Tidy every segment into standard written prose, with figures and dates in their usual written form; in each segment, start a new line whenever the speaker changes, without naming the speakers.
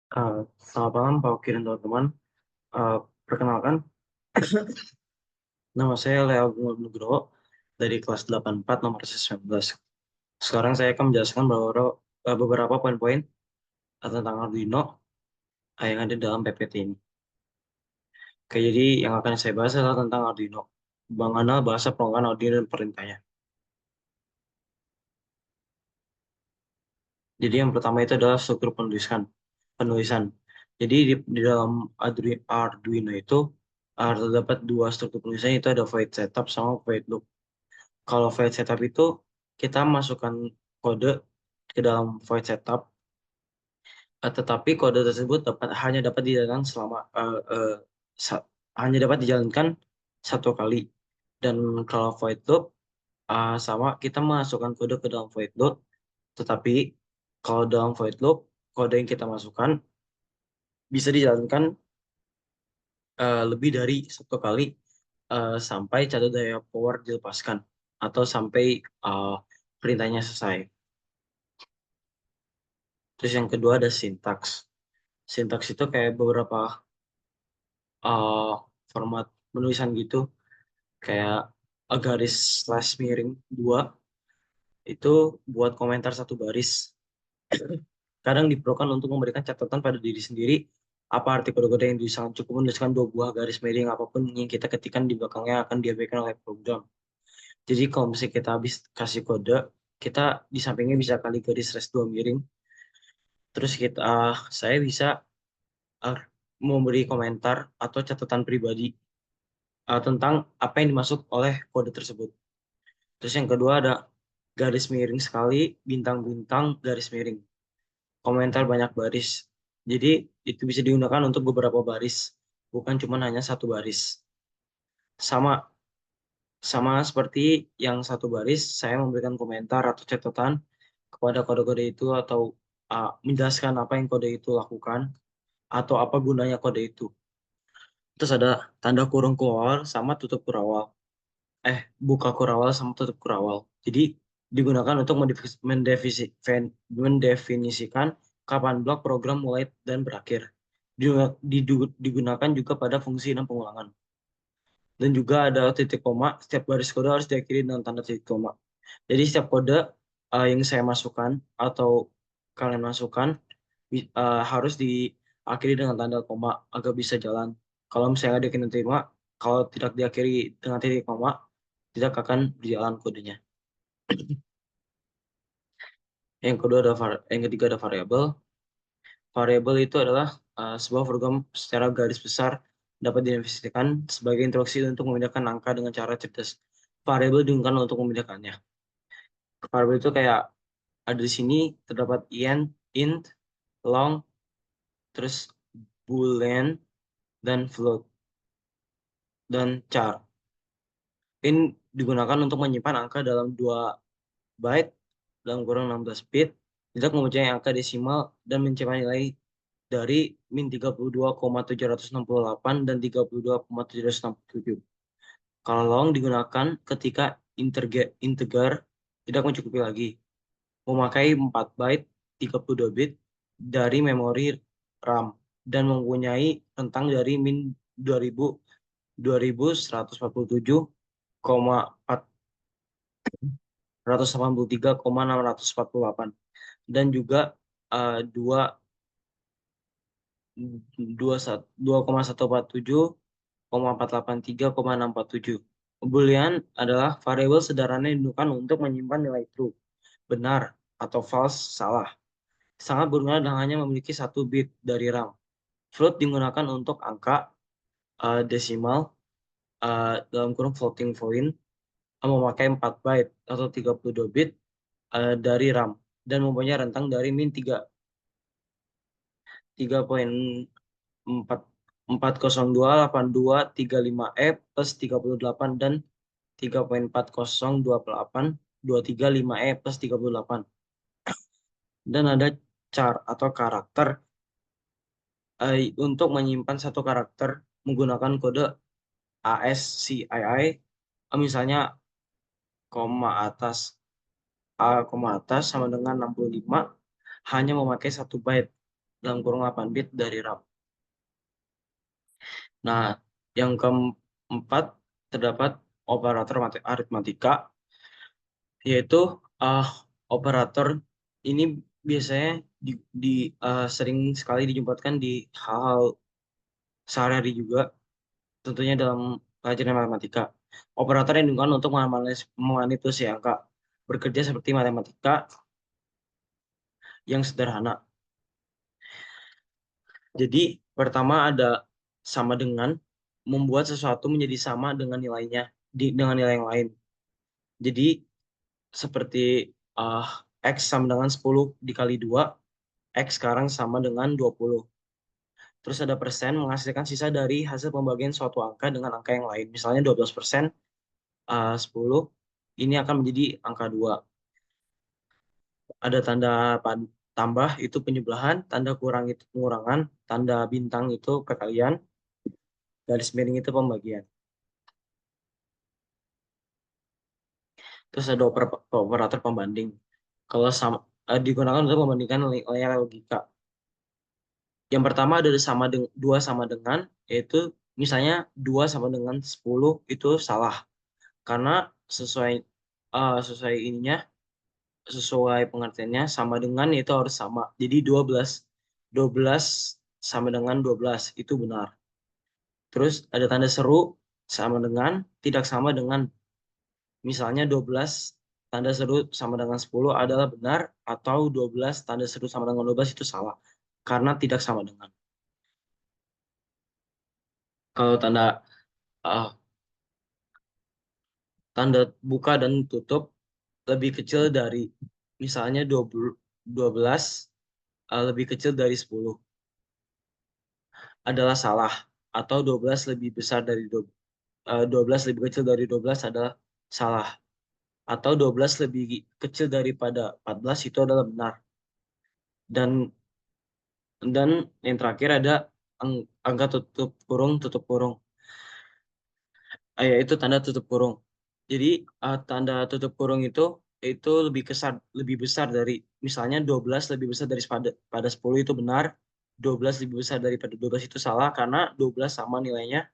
Selamat malam Pak Oki dan teman-teman. Eh, Perkenalkan, nama saya Leo Agung Nugroho dari kelas 84 nomor 19. Sekarang saya akan menjelaskan beberapa poin-poin tentang Arduino yang ada dalam PPT ini. Oke, jadi yang akan saya bahas adalah tentang Arduino. Bagaimana bahasa penggunaan Arduino dan perintahnya. Jadi yang pertama itu adalah struktur penulisan. Jadi di dalam Arduino itu terdapat dua struktur penulisan, itu ada void setup sama void loop. Kalau void setup itu kita masukkan kode ke dalam void setup, tetapi kode tersebut hanya dapat dijalankan sa- hanya dapat dijalankan satu kali. Dan kalau void loop sama kita masukkan kode ke dalam void loop, tetapi kalau dalam void loop kode yang kita masukkan bisa dijalankan lebih dari satu kali sampai catur daya power dilepaskan atau sampai uh, perintahnya selesai. Terus yang kedua ada sintaks. Sintaks itu kayak beberapa uh, format penulisan gitu, kayak garis slash miring dua, itu buat komentar satu baris. Kadang diperlukan untuk memberikan catatan pada diri sendiri apa arti kode-kode yang disangka cukup menuliskan dua buah garis miring apapun yang kita ketikkan di belakangnya akan diabaikan oleh program. Jadi kalau misalnya kita habis kasih kode, kita di sampingnya bisa kali garis slash dua miring. Terus saya bisa uh, memberi komentar atau catatan pribadi tentang apa yang dimaksud oleh kode tersebut. Terus yang kedua ada garis miring sekali, bintang-bintang, garis miring. Komentar banyak baris. Jadi itu bisa digunakan untuk beberapa baris, bukan cuma hanya satu baris. Sama sama seperti yang satu baris, saya memberikan komentar atau catatan kepada kode-kode itu atau menjelaskan apa yang kode itu lakukan atau apa gunanya kode itu. Terus ada tanda kurung kurawal sama tutup kurawal. Buka kurawal sama tutup kurawal. Jadi digunakan untuk mendefinisikan kapan blok program mulai dan berakhir. Digunakan juga pada fungsi dan pengulangan. Dan juga ada titik koma, setiap baris kode harus diakhiri dengan tanda titik koma. Jadi setiap kode yang saya masukkan atau kalian masukkan harus diakhiri dengan tanda koma agar bisa jalan. Kalau misalnya ada yang terima, kalau tidak diakhiri dengan titik koma, tidak akan berjalan kodenya. Yang ketiga ada variabel. Variabel itu adalah sebuah program secara garis besar dapat didefinisikan sebagai instruksi untuk memindahkan angka dengan cara cerdas. Variabel digunakan untuk memindahkannya. Variabel itu kayak ada di sini terdapat int, long, terus boolean, dan float, dan char. Ini digunakan untuk menyimpan angka dalam 2 byte dalam kurang 16 bit, tidak mempunyai angka desimal, dan menciptakan nilai dari min 32,768 dan 32,767. Kalau long digunakan ketika integer tidak mencukupi lagi, memakai 4 byte 32 bit dari memori RAM dan mempunyai rentang dari min 2000 2147,648 dan juga 2,147,483,647. Boolean adalah variabel sederhana yang digunakan untuk menyimpan nilai true, benar, atau false, salah. Sangat berguna dan hanya memiliki 1 bit dari RAM. Float digunakan untuk angka desimal dalam kurung floating point, memakai 4 byte atau 32 bit dari RAM dan mempunyai rentang dari min 3,4028235 plus 38 dan 3,4028235 plus 38. Dan ada char atau karakter untuk menyimpan satu karakter menggunakan kode ASCII, misalnya koma atas sama dengan 65 hanya memakai 1 byte. dalam kurung 8 bit dari RAM. Nah, yang keempat terdapat operator aritmatika, yaitu uh, operator ini biasanya di, sering sekali dijumpai di hal-hal sehari-hari juga, tentunya dalam pelajaran matematika. Operator yang digunakan untuk memanipulasi angka, bekerja seperti matematika yang sederhana. Jadi, pertama ada sama dengan, membuat sesuatu menjadi sama dengan nilainya, dengan nilai yang lain. Jadi, seperti uh, X sama dengan 10 dikali 2, X sekarang sama dengan 20. Terus ada persen menghasilkan sisa dari hasil pembagian suatu angka dengan angka yang lain. Misalnya 12%, 10, ini akan menjadi angka 2. Ada tanda tambah itu penjumlahan, tanda kurang itu pengurangan, tanda bintang itu perkalian, garis miring itu pembagian. Terus ada operator pembanding. Kalau sama, digunakan untuk membandingkan nilai logika. Yang pertama ada sama 2 sama dengan, yaitu misalnya 2 sama dengan 10 itu salah. Karena sesuai sesuai ininya, sesuai pengertiannya sama dengan itu harus sama. Jadi 12 sama dengan 12 itu benar. Terus ada tanda seru sama dengan, tidak sama dengan. Misalnya 12 tanda seru sama dengan 10 adalah benar, atau 12 tanda seru sama dengan 12 itu salah karena tidak sama dengan. Kalau uh, tanda buka dan tutup lebih kecil dari, misalnya 12 lebih kecil dari 10 adalah salah, atau 12 lebih besar dari 12 lebih kecil dari 12 adalah salah, atau 12 lebih kecil daripada 14 itu adalah benar. Dan yang terakhir ada angka tutup kurung, yaitu tanda tutup kurung. Jadi tanda tutup kurung itu lebih besar dari, misalnya 12 lebih besar dari pada 10 itu benar, 12 lebih besar daripada 12 itu salah karena 12 sama nilainya,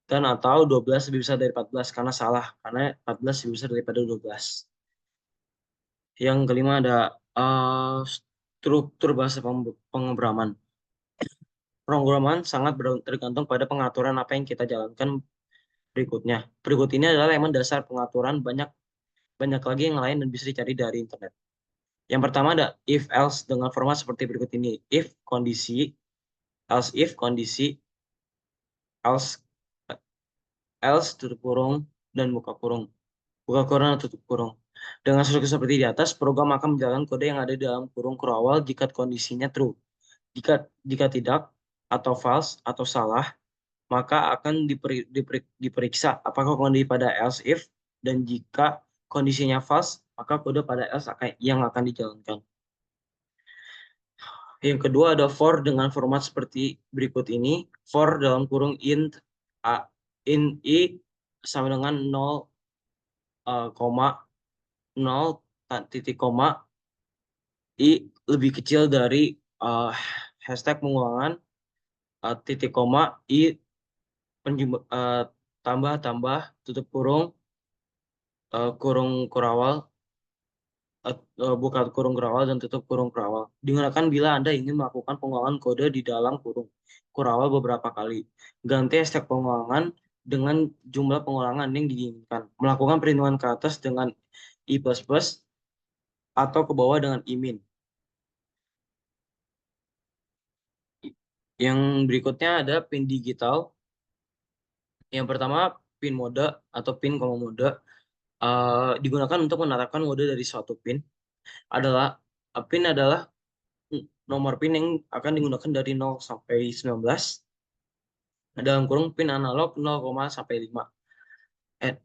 dan atau 12 lebih besar dari 14 karena salah karena 14 lebih besar daripada 12. Yang kelima ada struktur bahasa pemrograman. Pemrograman sangat tergantung pada pengaturan apa yang kita jalankan berikutnya. Berikut ini adalah elemen dasar pengaturan, banyak banyak lagi yang lain dan bisa dicari dari internet. Yang pertama ada if else dengan format seperti berikut ini. If kondisi, else if kondisi, else else tutup kurung dan buka kurung. Buka kurung dan tutup kurung. Dengan struktur seperti di atas, program akan menjalankan kode yang ada di dalam kurung awal jika kondisinya true. Jika jika tidak, atau false atau salah, maka akan diperiksa apakah kondisi pada else if, dan jika kondisinya false, maka kode pada else yang akan dijalankan. Yang kedua ada for dengan format seperti berikut ini. For dalam kurung int i sama dengan 0, koma 0 titik koma i lebih kecil dari uh, hashtag pengulangan, titik koma i tambah tambah tutup kurung, kurung kurawal, buka kurung kurawal dan tutup kurung kurawal. Digunakan bila Anda ingin melakukan pengulangan kode di dalam kurung kurawal beberapa kali. Ganti hashtag pengulangan dengan jumlah pengulangan yang diinginkan. Melakukan perlindungan ke atas dengan i++ atau ke bawah dengan i-min. Yang berikutnya ada pin digital. Yang pertama pin mode atau pin koma mode, digunakan untuk menetapkan mode dari suatu pin. Pin adalah nomor pin yang akan digunakan dari 0 sampai 19 dalam kurung pin analog 0, sampai 5.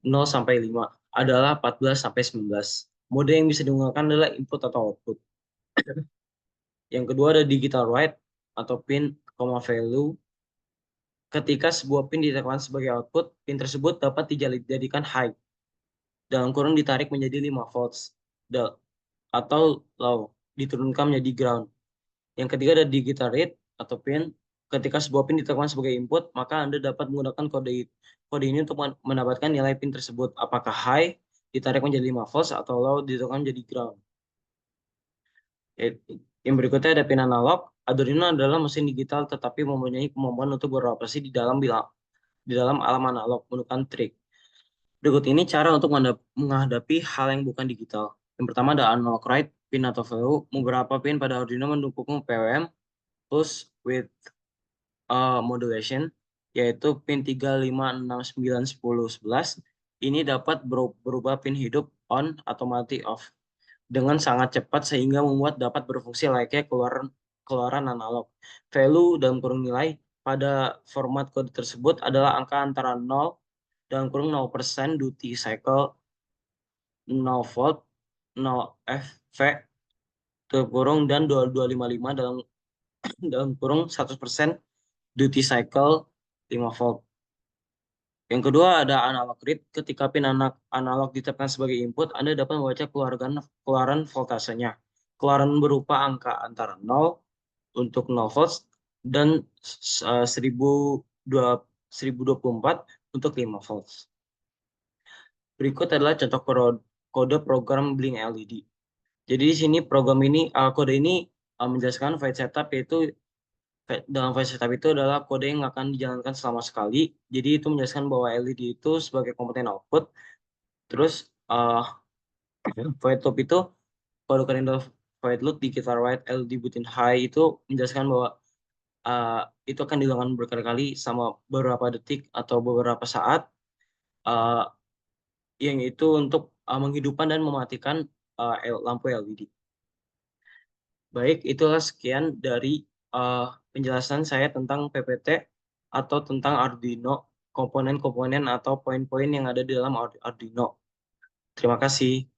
0 sampai 5 adalah 14 sampai 19. Mode yang bisa digunakan adalah input atau output. Yang kedua ada digital write atau pin, value. Ketika sebuah pin ditetapkan sebagai output, pin tersebut dapat dijadikan high, dalam kurung ditarik menjadi 5 volts, atau low, diturunkan menjadi ground. Yang ketiga ada digital read atau pin. Ketika sebuah pin ditekan sebagai input, maka Anda dapat menggunakan kode ini untuk mendapatkan nilai pin tersebut. Apakah high ditarik menjadi 5 volts atau low ditekan menjadi ground. Yang berikutnya ada pin analog. Arduino adalah mesin digital tetapi mempunyai kemampuan untuk beroperasi di dalam alam analog menggunakan trik. Berikut ini cara untuk menghadapi hal yang bukan digital. Yang pertama ada analog write, pin atau value. Beberapa pin pada Arduino mendukung PWM, pulse with modulation, yaitu pin 3, 5, 6, 9, 10, 11. Ini dapat berubah pin hidup on atau mati off dengan sangat cepat sehingga membuat dapat berfungsi layaknya keluaran analog. Value dalam kurung nilai pada format kode tersebut adalah angka antara 0 dalam kurung 0% duty cycle, 0 volt, 0 FV dalam kurung dan 2255 dalam kurung 100% duty cycle 5 volt. Yang kedua ada analog read. Ketika pin analog ditetapkan sebagai input, Anda dapat membaca keluaran voltasenya. Keluaran berupa angka antara 0 untuk 0 volts dan 1024 untuk 5 volts. Berikut adalah contoh kode program Blink LED. Jadi di sini kode ini menjelaskan file setup, yaitu dalam file setup itu adalah kode yang akan dijalankan selama sekali. Jadi itu menjelaskan bahwa LED itu sebagai komponen output. Terus void loop itu kode kalian void loop di guitar white LED button high itu menjelaskan bahwa uh, itu akan dilakukan berkali-kali sama beberapa detik atau beberapa saat, uh, yang itu untuk menghidupkan dan mematikan lampu LED. Baik, itulah sekian dari penjelasan saya tentang PPT atau tentang Arduino, komponen-komponen atau poin-poin yang ada di dalam Arduino. Terima kasih.